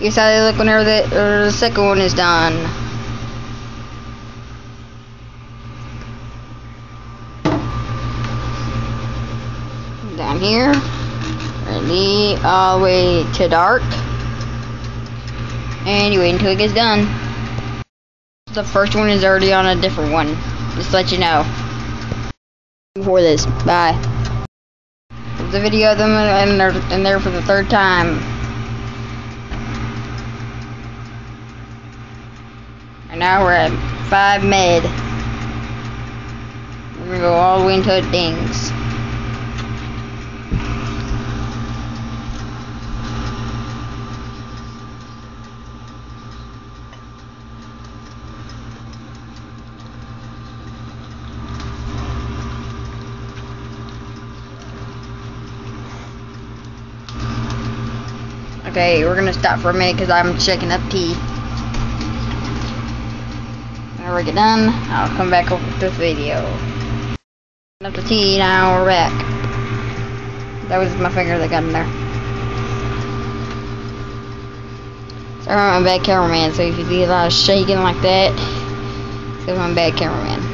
Here's how they look whenever the second one is done. Down here, and all the way to dark, and you wait until it gets done. The first one is already on a different one, just to let you know. Before this, bye. There's a video of them in there for the third time. And now we're at 5 med. We're gonna go all the way until it dings. Okay, we're gonna stop for a minute because I'm checking up tea. Whenever we get done, I'll come back over with this video. Up the tea, now we're back. That was my finger that got in there. Sorry, I'm a bad cameraman, so if you see a lot of shaking like that, it's because I'm a bad cameraman.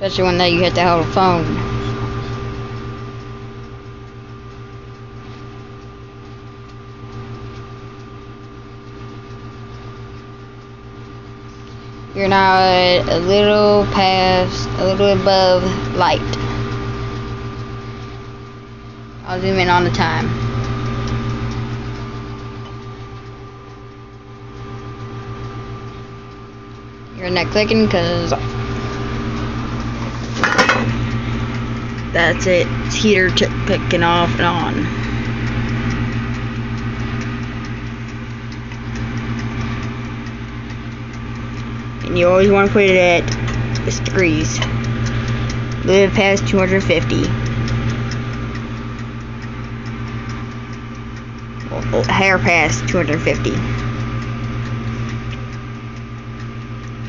Especially when you have to hold a phone. You're now a little above light. I'll zoom in on the time. You're not clicking because that's it. It's heater clicking off and on. And you always want to put it at this degrees. Live past 250. Well, hair past 250.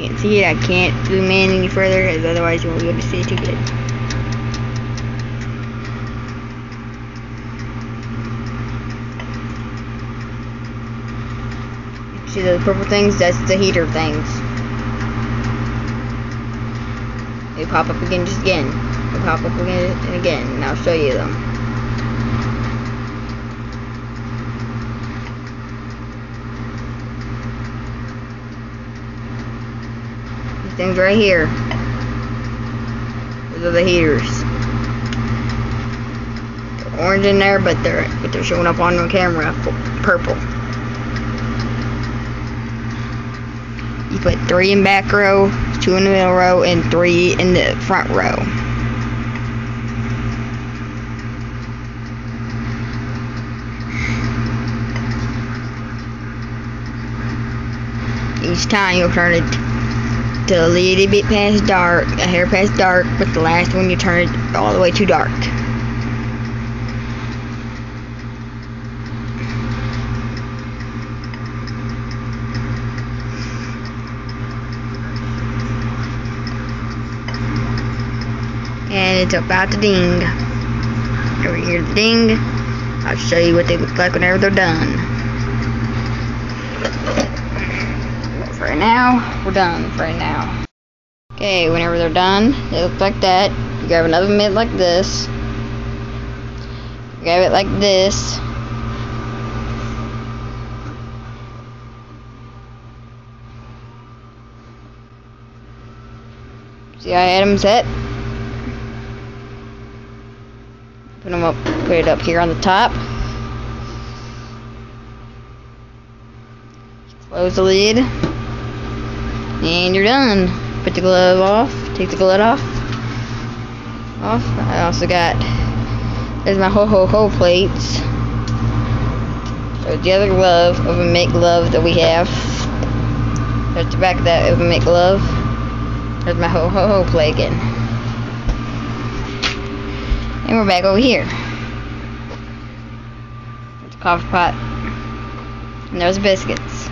You can see it. I can't zoom in any further because otherwise you won't be able to see it too good. See those purple things? That's the heater things. They pop up again, just again. They pop up again and again, and I'll show you them. These things right here. Those are the heaters. They're orange in there, but they're showing up on the camera purple. You put 3 in back row, 2 in the middle row, and 3 in the front row. Each time you'll turn it to a little bit past dark, a hair past dark, but the last one you turn it all the way to dark. And it's about to ding. Over here, the ding. I'll show you what they look like whenever they're done. For right now, we're done for right now. Okay, whenever they're done, they look like that. You grab another mitt like this. Grab it like this. See how I had them set? Put it up here on the top. Close the lid. And you're done. Put the glove off. Take the glove off. I also got, there's my ho plates. There's the other glove, Open Make glove that we have. There's the back of that Open Make glove. There's my ho plate again. And we're back over here. There's a coffee pot. And there's biscuits.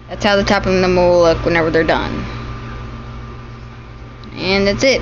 That's how the top of them will look whenever they're done. And that's it.